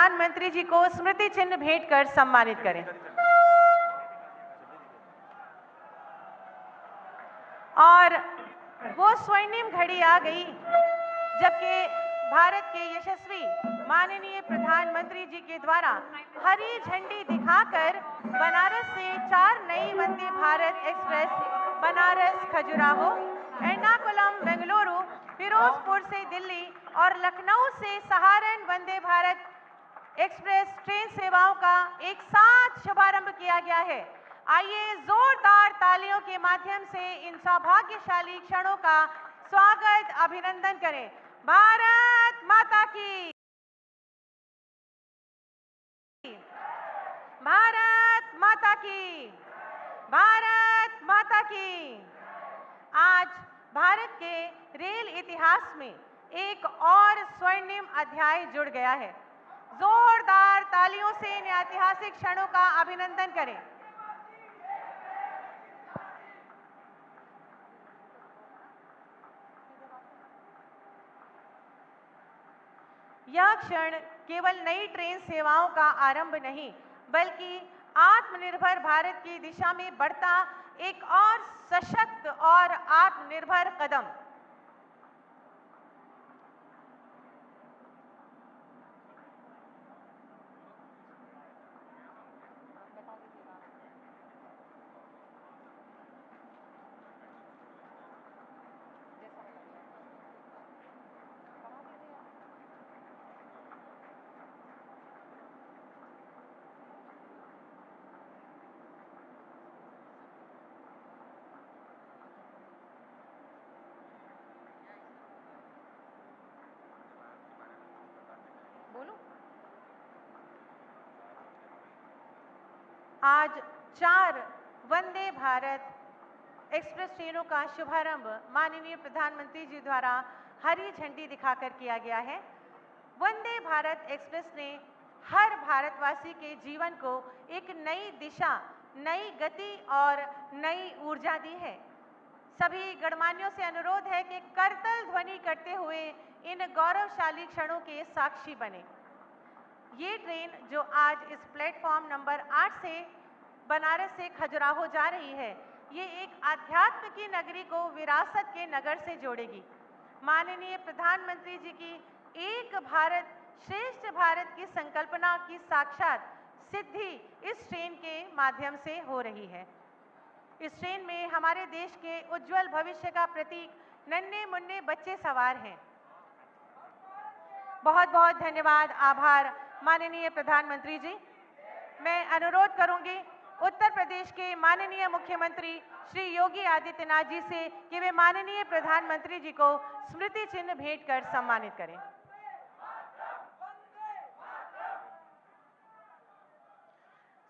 प्रधानमंत्री जी को स्मृति चिन्ह भेंट कर सम्मानित करें। और वो स्वर्णिम घड़ी आ गई जबकि भारत के यशस्वी माननीय प्रधानमंत्री जी के द्वारा हरी झंडी दिखाकर बनारस से 4 नई वंदे भारत एक्सप्रेस बनारस खजुराहो, एर्नाकुलम बेंगलुरु, फिरोजपुर से दिल्ली और लखनऊ से सहारन वंदे भारत एक्सप्रेस ट्रेन सेवाओं का एक साथ शुभारंभ किया गया है। आइए जोरदार तालियों के माध्यम से इन सौभाग्यशाली क्षणों का स्वागत अभिनंदन करें। भारत माता की, भारत माता की, भारत माता की। आज भारत के रेल इतिहास में एक और स्वर्णिम अध्याय जुड़ गया है। जोरदार तालियों से इन ऐतिहासिक क्षणों का अभिनंदन करें। यह क्षण केवल नई ट्रेन सेवाओं का आरंभ नहीं, बल्कि आत्मनिर्भर भारत की दिशा में बढ़ता एक और सशक्त और आत्मनिर्भर कदम। आज 4 वंदे भारत एक्सप्रेस ट्रेनों का शुभारंभ माननीय प्रधानमंत्री जी द्वारा हरी झंडी दिखाकर किया गया है। वंदे भारत एक्सप्रेस ने हर भारतवासी के जीवन को एक नई दिशा, नई गति और नई ऊर्जा दी है। सभी गणमान्यों से अनुरोध है कि करतल ध्वनि करते हुए इन गौरवशाली क्षणों के साक्षी बने। ये ट्रेन जो आज इस प्लेटफॉर्म नंबर 8 से बनारस से खजुराहो जा रही है, ये एक आध्यात्म की नगरी को विरासत के नगर से जोड़ेगी। माननीय प्रधानमंत्री जी की एक भारत श्रेष्ठ भारत की संकल्पना की साक्षात सिद्धि इस ट्रेन के माध्यम से हो रही है। इस ट्रेन में हमारे देश के उज्जवल भविष्य का प्रतीक नन्हे मुन्ने बच्चे सवार हैं। बहुत बहुत धन्यवाद, आभार माननीय प्रधानमंत्री जी। मैं अनुरोध करूंगी उत्तर प्रदेश के माननीय मुख्यमंत्री श्री योगी आदित्यनाथ जी से कि वे माननीय प्रधानमंत्री जी को स्मृति चिन्ह भेंट कर सम्मानित करें।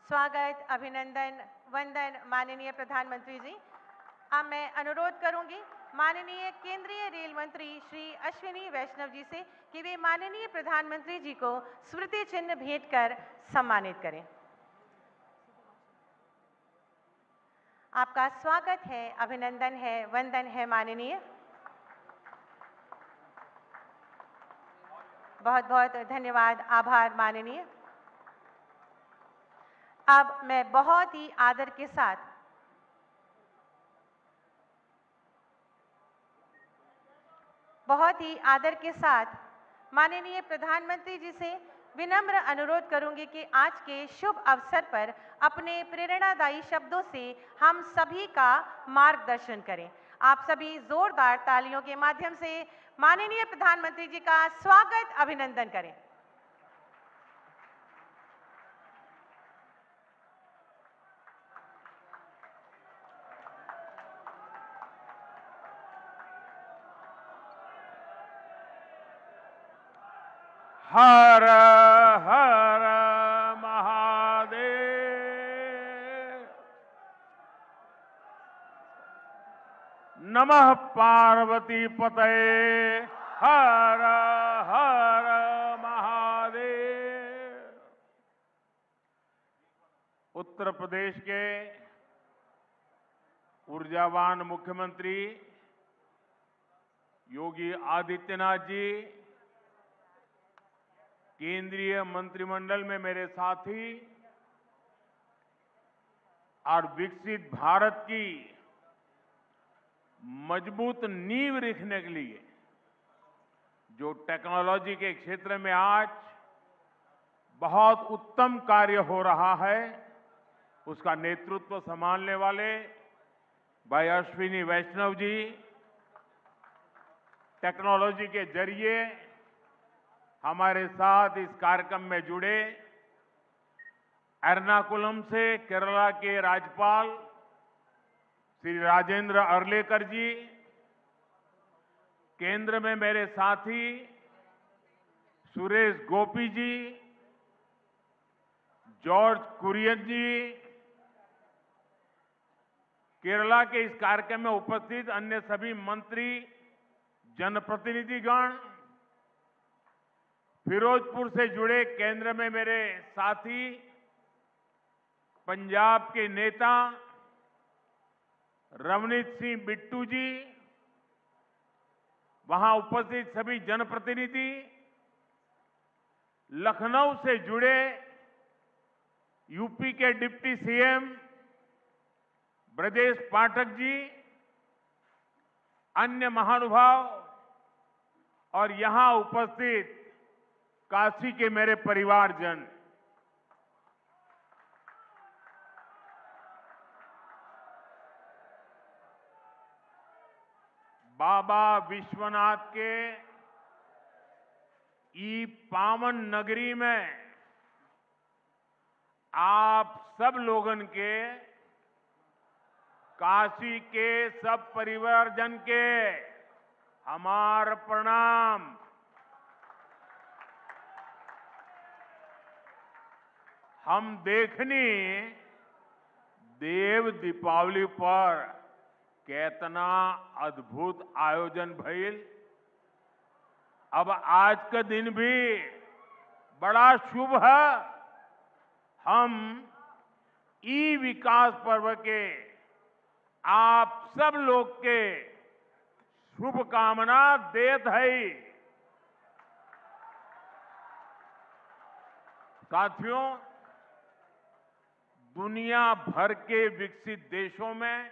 स्वागत, अभिनंदन, वंदन माननीय प्रधानमंत्री जी। अब मैं अनुरोध करूंगी माननीय केंद्रीय रेल मंत्री श्री अश्विनी वैष्णव जी से कि वे माननीय प्रधानमंत्री जी को स्मृति चिन्ह भेंट कर सम्मानित करें। आपका स्वागत है, अभिनंदन है, वंदन है माननीय। बहुत बहुत धन्यवाद, आभार माननीय। अब मैं बहुत ही आदर के साथ माननीय प्रधानमंत्री जी से विनम्र अनुरोध करूंगी कि आज के शुभ अवसर पर अपने प्रेरणादायी शब्दों से हम सभी का मार्गदर्शन करें। आप सभी जोरदार तालियों के माध्यम से माननीय प्रधानमंत्री जी का स्वागत अभिनंदन करें। हर हर महादेव। नमः पार्वती पतये। हर हर महादेव। उत्तर प्रदेश के ऊर्जावान मुख्यमंत्री योगी आदित्यनाथ जी केंद्रीय मंत्रिमंडल में मेरे साथी और विकसित भारत की मजबूत नींव रखने के लिए जो टेक्नोलॉजी के क्षेत्र में आज बहुत उत्तम कार्य हो रहा है, उसका नेतृत्व संभालने वाले भाई अश्विनी वैष्णव जी टेक्नोलॉजी के जरिए हमारे साथ इस कार्यक्रम में जुड़े। एर्नाकुलम से केरला के राज्यपाल श्री राजेंद्र अर्लेकर जी, केंद्र में मेरे साथी सुरेश गोपी जी, जॉर्ज कुरियन जी, केरला के इस कार्यक्रम में उपस्थित अन्य सभी मंत्री, जनप्रतिनिधिगण, फिरोजपुर से जुड़े केंद्र में मेरे साथी, पंजाब के नेता रवनीत सिंह बिट्टू जी, वहां उपस्थित सभी जनप्रतिनिधि, लखनऊ से जुड़े यूपी के डिप्टी सीएम ब्रजेश पाठक जी, अन्य महानुभाव और यहां उपस्थित काशी के मेरे परिवारजन, बाबा विश्वनाथ के ई पावन नगरी में आप सब लोगन के, काशी के सब परिवारजन के हमार प्रणाम। हम देखनी देव दीपावली पर कितना अद्भुत आयोजन भइल। अब आज का दिन भी बड़ा शुभ है। हम ई विकास पर्व के आप सब लोग के शुभकामना देत है। साथियों, दुनिया भर के विकसित देशों में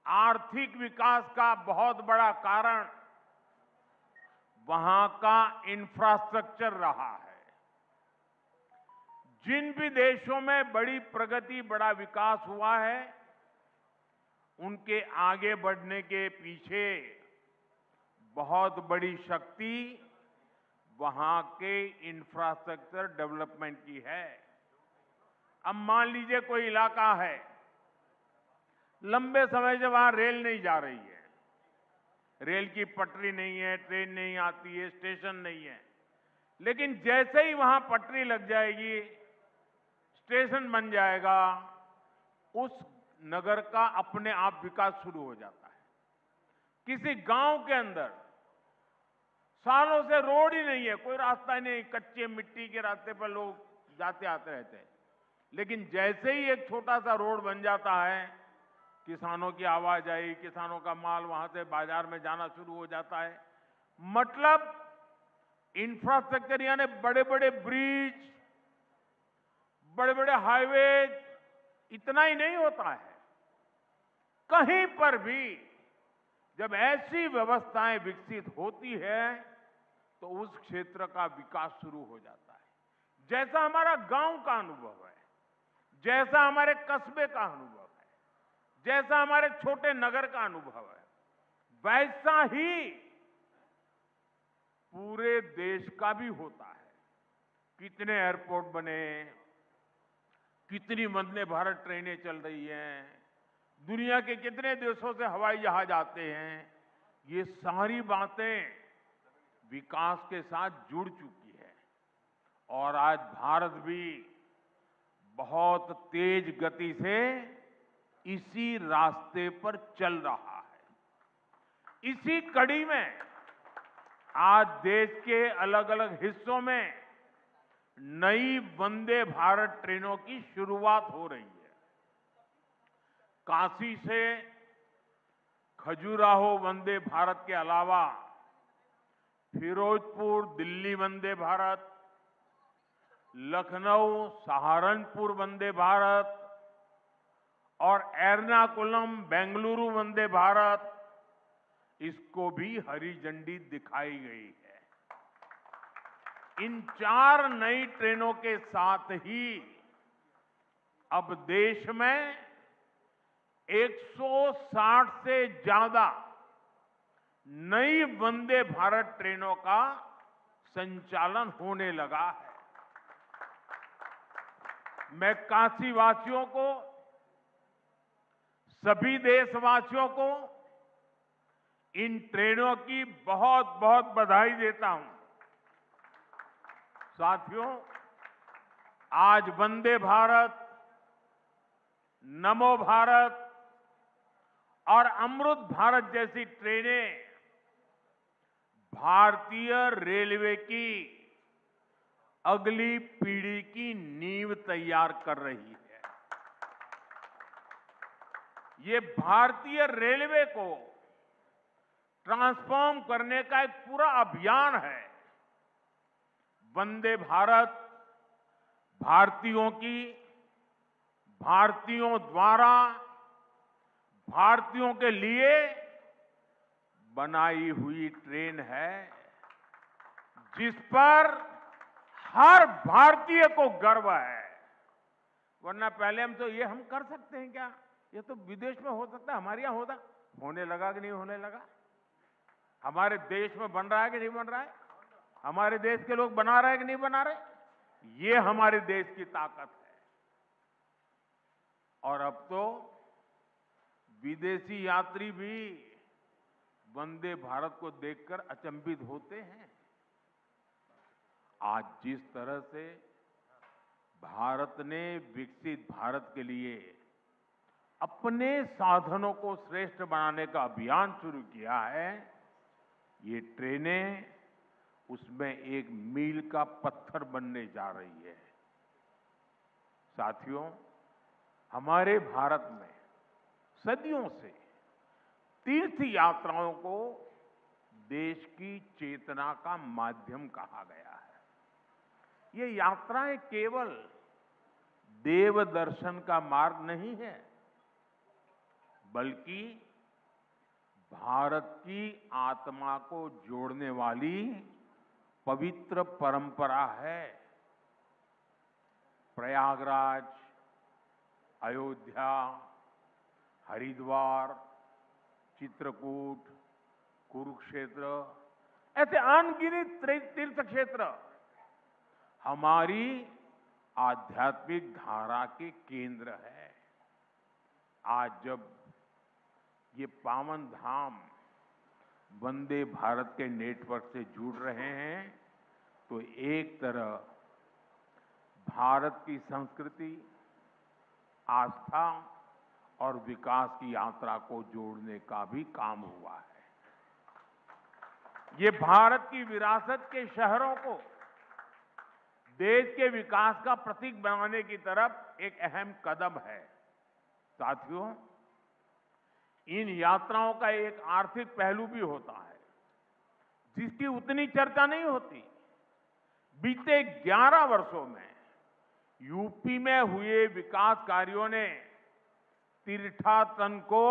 आर्थिक विकास का बहुत बड़ा कारण वहां का इंफ्रास्ट्रक्चर रहा है। जिन भी देशों में बड़ी प्रगति, बड़ा विकास हुआ है, उनके आगे बढ़ने के पीछे बहुत बड़ी शक्ति वहां के इंफ्रास्ट्रक्चर डेवलपमेंट की है। अब मान लीजिए कोई इलाका है, लंबे समय से वहां रेल नहीं जा रही है, रेल की पटरी नहीं है, ट्रेन नहीं आती है, स्टेशन नहीं है, लेकिन जैसे ही वहां पटरी लग जाएगी, स्टेशन बन जाएगा, उस नगर का अपने आप विकास शुरू हो जाता है। किसी गांव के अंदर सालों से रोड ही नहीं है, कोई रास्ता ही नहीं, कच्चे मिट्टी के रास्ते पर लोग जाते आते रहते हैं, लेकिन जैसे ही एक छोटा सा रोड बन जाता है, किसानों की आवाज आई, किसानों का माल वहां से बाजार में जाना शुरू हो जाता है। मतलब इंफ्रास्ट्रक्चर यानी बड़े बड़े ब्रिज, बड़े बड़े हाईवे, इतना ही नहीं होता है। कहीं पर भी जब ऐसी व्यवस्थाएं विकसित होती है तो उस क्षेत्र का विकास शुरू हो जाता है। जैसा हमारा गांव का अनुभव है, जैसा हमारे कस्बे का अनुभव है, जैसा हमारे छोटे नगर का अनुभव है, वैसा ही पूरे देश का भी होता है। कितने एयरपोर्ट बने, कितनी वंदे भारत ट्रेनें चल रही हैं, दुनिया के कितने देशों से हवाई जहाज आते हैं, ये सारी बातें विकास के साथ जुड़ चुकी है। और आज भारत भी बहुत तेज गति से इसी रास्ते पर चल रहा है। इसी कड़ी में आज देश के अलग अलग हिस्सों में नई वंदे भारत ट्रेनों की शुरुआत हो रही है। काशी से खजुराहो वंदे भारत के अलावा फिरोजपुर दिल्ली वंदे भारत, लखनऊ सहारनपुर वंदे भारत और एर्नाकुलम बेंगलुरु वंदे भारत, इसको भी हरी झंडी दिखाई गई है। इन 4 नई ट्रेनों के साथ ही अब देश में 160 से ज्यादा नई वंदे भारत ट्रेनों का संचालन होने लगा है। मैं काशीवासियों को, सभी देशवासियों को इन ट्रेनों की बहुत बहुत बधाई देता हूं। साथियों, आज वंदे भारत, नमो भारत और अमृत भारत जैसी ट्रेनें भारतीय रेलवे की अगली पीढ़ी की नींव तैयार कर रही है। ये भारतीय रेलवे को ट्रांसफॉर्म करने का एक पूरा अभियान है। वंदे भारत भारतीयों की, भारतीयों द्वारा, भारतीयों के लिए बनाई हुई ट्रेन है, जिस पर हर भारतीय को गर्व है। वरना पहले हम कर सकते हैं क्या? ये तो विदेश में हो सकता है, हमारे यहां होने लगा कि नहीं होने लगा? हमारे देश में बन रहा है कि नहीं बन रहा है? हमारे देश के लोग बना रहे हैं कि नहीं बना रहे? ये हमारे देश की ताकत है। और अब तो विदेशी यात्री भी वंदे भारत को देखकर अचंभित होते हैं। आज जिस तरह से भारत ने विकसित भारत के लिए अपने साधनों को श्रेष्ठ बनाने का अभियान शुरू किया है, ये ट्रेनें उसमें एक मील का पत्थर बनने जा रही है। साथियों, हमारे भारत में सदियों से तीर्थ यात्राओं को देश की चेतना का माध्यम कहा गया है। ये यात्राएं केवल देव दर्शन का मार्ग नहीं है, बल्कि भारत की आत्मा को जोड़ने वाली पवित्र परंपरा है। प्रयागराज, अयोध्या, हरिद्वार, चित्रकूट, कुरुक्षेत्र, ऐसे अनगिनत तीर्थ क्षेत्र हमारी आध्यात्मिक धारा के केंद्र है। आज जब ये पावन धाम वंदे भारत के नेटवर्क से जुड़ रहे हैं, तो एक तरह भारत की संस्कृति, आस्था और विकास की यात्रा को जोड़ने का भी काम हुआ है। ये भारत की विरासत के शहरों को देश के विकास का प्रतीक बनाने की तरफ एक अहम कदम है। साथियों, इन यात्राओं का एक आर्थिक पहलू भी होता है, जिसकी उतनी चर्चा नहीं होती। बीते 11 वर्षों में यूपी में हुए विकास कार्यों ने तीर्थाटन को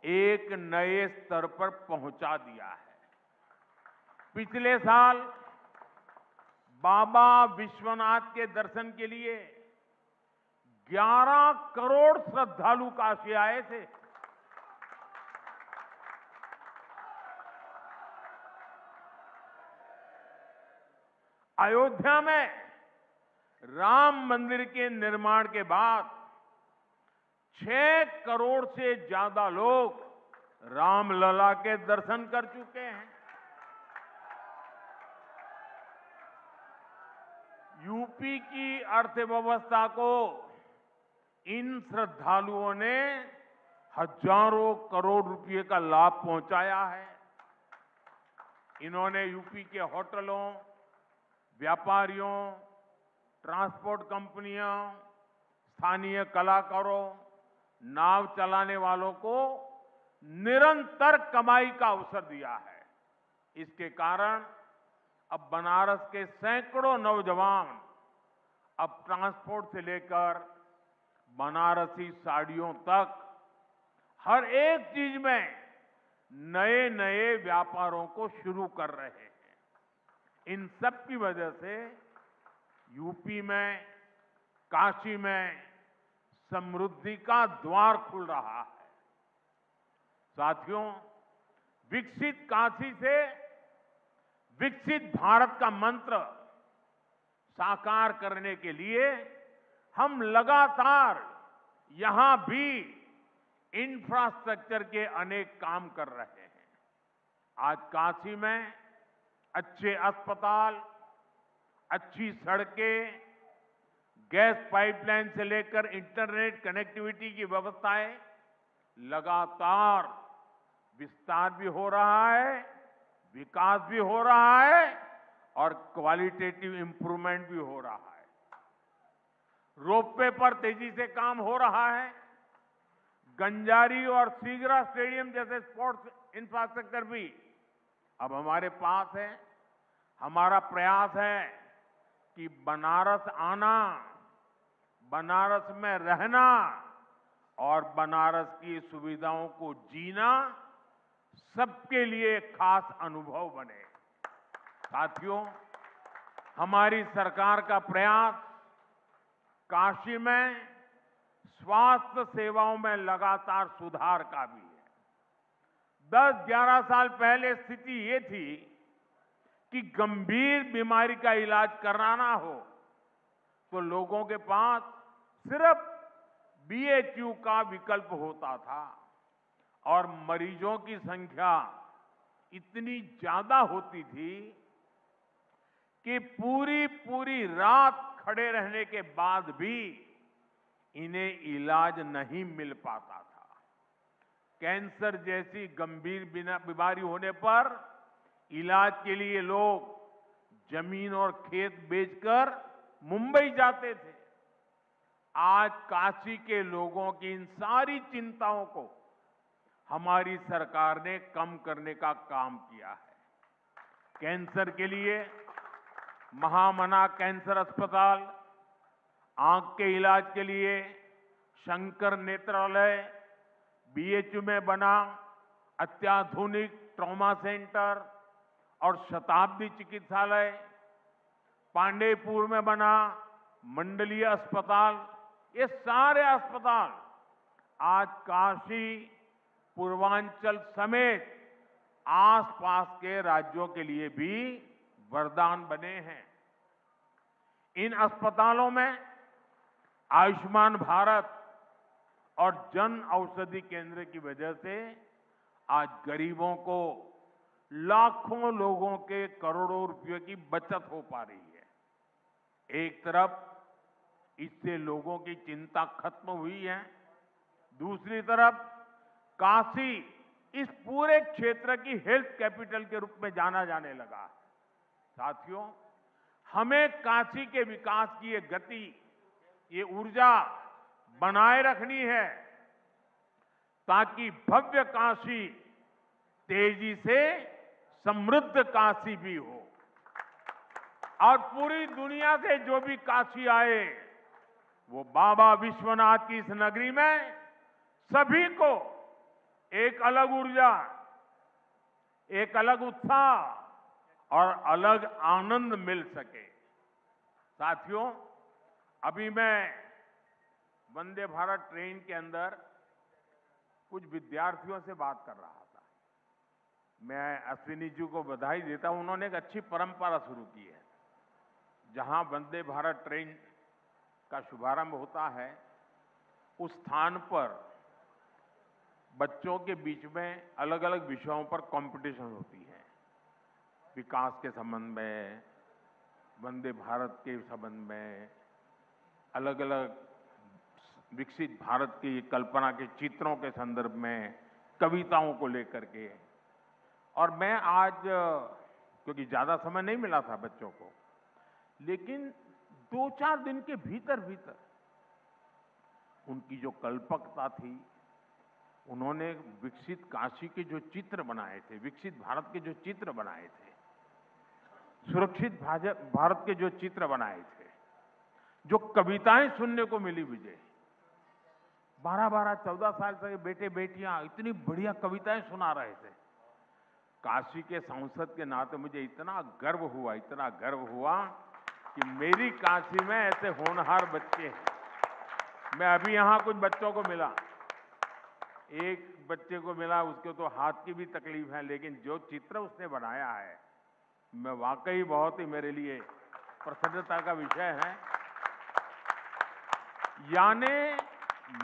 एक नए स्तर पर पहुंचा दिया है। पिछले साल बाबा विश्वनाथ के दर्शन के लिए 11 करोड़ श्रद्धालु काशी आए थे। अयोध्या में राम मंदिर के निर्माण के बाद 6 करोड़ से ज्यादा लोग रामलला के दर्शन कर चुके हैं। यूपी की अर्थव्यवस्था को इन श्रद्धालुओं ने हजारों करोड़ रुपए का लाभ पहुंचाया है। इन्होंने यूपी के होटलों, व्यापारियों, ट्रांसपोर्ट कंपनियों, स्थानीय कलाकारों, नाव चलाने वालों को निरंतर कमाई का अवसर दिया है। इसके कारण अब बनारस के सैकड़ों नौजवान अब ट्रांसपोर्ट से लेकर बनारसी साड़ियों तक हर एक चीज में नए नए व्यापारों को शुरू कर रहे हैं। इन सब की वजह से यूपी में, काशी में समृद्धि का द्वार खुल रहा है। साथियों, विकसित काशी से विकसित भारत का मंत्र साकार करने के लिए हम लगातार यहां भी इंफ्रास्ट्रक्चर के अनेक काम कर रहे हैं। आज काशी में अच्छे अस्पताल, अच्छी सड़कें, गैस पाइपलाइन से लेकर इंटरनेट कनेक्टिविटी की व्यवस्थाएं लगातार विस्तार भी हो रहा है, विकास भी हो रहा है और क्वालिटेटिव इंप्रूवमेंट भी हो रहा है। रोपवे पर तेजी से काम हो रहा है। गंजारी और सीगरा स्टेडियम जैसे स्पोर्ट्स इंफ्रास्ट्रक्चर भी अब हमारे पास है। हमारा प्रयास है कि बनारस आना, बनारस में रहना और बनारस की सुविधाओं को जीना सबके लिए खास अनुभव बने। साथियों, हमारी सरकार का प्रयास काशी में स्वास्थ्य सेवाओं में लगातार सुधार का भी है। 10-11 साल पहले स्थिति ये थी कि गंभीर बीमारी का इलाज कराना हो तो लोगों के पास सिर्फ बीएचयू का विकल्प होता था और मरीजों की संख्या इतनी ज्यादा होती थी कि पूरी रात खड़े रहने के बाद भी इन्हें इलाज नहीं मिल पाता था। कैंसर जैसी गंभीर बीमारी होने पर इलाज के लिए लोग जमीन और खेत बेचकर मुंबई जाते थे। आज काशी के लोगों की इन सारी चिंताओं को हमारी सरकार ने कम करने का काम किया है। कैंसर के लिए महामना कैंसर अस्पताल, आंख के इलाज के लिए शंकर नेत्रालय, बीएचयू में बना अत्याधुनिक ट्रॉमा सेंटर और शताब्दी चिकित्सालय, पांडेयपुर में बना मंडलीय अस्पताल, ये सारे अस्पताल आज काशी, पूर्वांचल समेत आसपास के राज्यों के लिए भी वरदान बने हैं। इन अस्पतालों में आयुष्मान भारत और जन औषधि केंद्र की वजह से आज गरीबों को, लाखों लोगों के करोड़ों रुपयों की बचत हो पा रही है। एक तरफ इससे लोगों की चिंता खत्म हुई है, दूसरी तरफ काशी इस पूरे क्षेत्र की हेल्थ कैपिटल के रूप में जाना जाने लगा है। साथियों, हमें काशी के विकास की ये गति, ये ऊर्जा बनाए रखनी है ताकि भव्य काशी तेजी से समृद्ध काशी भी हो और पूरी दुनिया से जो भी काशी आए वो बाबा विश्वनाथ की इस नगरी में सभी को एक अलग ऊर्जा, एक अलग उत्साह और अलग आनंद मिल सके। साथियों, अभी मैं वंदे भारत ट्रेन के अंदर कुछ विद्यार्थियों से बात कर रहा था। मैं अश्विनी जी को बधाई देता हूं, उन्होंने एक अच्छी परंपरा शुरू की है। जहां वंदे भारत ट्रेन का शुभारंभ होता है, उस स्थान पर बच्चों के बीच में अलग अलग विषयों पर कंपटीशन होती है। विकास के संबंध में, वंदे भारत के संबंध में, अलग अलग विकसित भारत की कल्पना के चित्रों के संदर्भ में, कविताओं को लेकर के। और मैं आज, क्योंकि ज्यादा समय नहीं मिला था बच्चों को, लेकिन 2-4 दिन के भीतर भीतर उनकी जो कल्पकता थी, उन्होंने विकसित काशी के जो चित्र बनाए थे, विकसित भारत के जो चित्र बनाए थे, सुरक्षित भारत के जो चित्र बनाए थे, जो कविताएं सुनने को मिली मुझे, 12-12, 14 साल से बेटे बेटियां इतनी बढ़िया कविताएं सुना रहे थे। काशी के सांसद के नाते मुझे इतना गर्व हुआ कि मेरी काशी में ऐसे होनहार बच्चे हैं। मैं अभी यहां कुछ बच्चों को मिला, एक बच्चे को मिला, उसको तो हाथ की भी तकलीफ है, लेकिन जो चित्र उसने बनाया है, मैं वाकई बहुत ही मेरे लिए प्रसन्नता का विषय है। यानी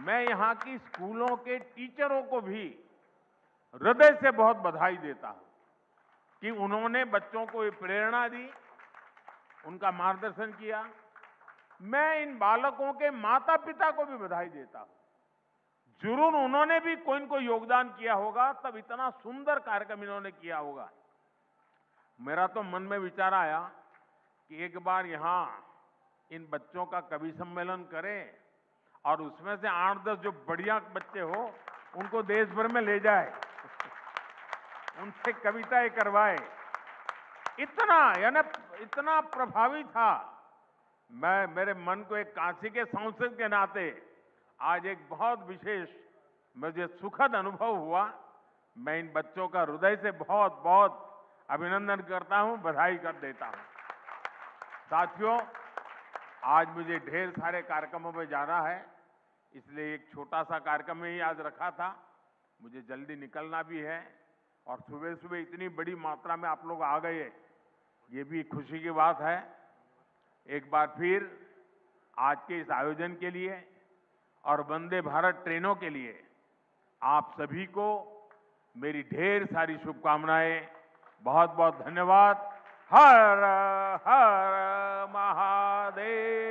मैं यहां की स्कूलों के टीचरों को भी हृदय से बहुत बधाई देता हूं कि उन्होंने बच्चों को ये प्रेरणा दी, उनका मार्गदर्शन किया। मैं इन बालकों के माता पिता को भी बधाई देता हूं। जरूर उन्होंने भी कोई न कोई योगदान किया होगा, तब इतना सुंदर कार्यक्रम इन्होंने किया होगा। मेरा तो मन में विचार आया कि एक बार यहां इन बच्चों का कवि सम्मेलन करें और उसमें से 8-10 जो बढ़िया बच्चे हो उनको देश भर में ले जाए, उनसे कविताएं करवाए। इतना प्रभावी था। मेरे मन को एक काशी के सांसद के नाते आज एक बहुत विशेष मुझे सुखद अनुभव हुआ। मैं इन बच्चों का हृदय से बहुत बहुत अभिनंदन करता हूं, बधाई कर देता हूं। साथियों, आज मुझे ढेर सारे कार्यक्रमों में जाना है, इसलिए एक छोटा सा कार्यक्रम ही आज रखा था। मुझे जल्दी निकलना भी है और सुबह सुबह इतनी बड़ी मात्रा में आप लोग आ गए, ये भी खुशी की बात है। एक बार फिर आज के इस आयोजन के लिए और वंदे भारत ट्रेनों के लिए आप सभी को मेरी ढेर सारी शुभकामनाएं। बहुत बहुत धन्यवाद। हर हर महादेव।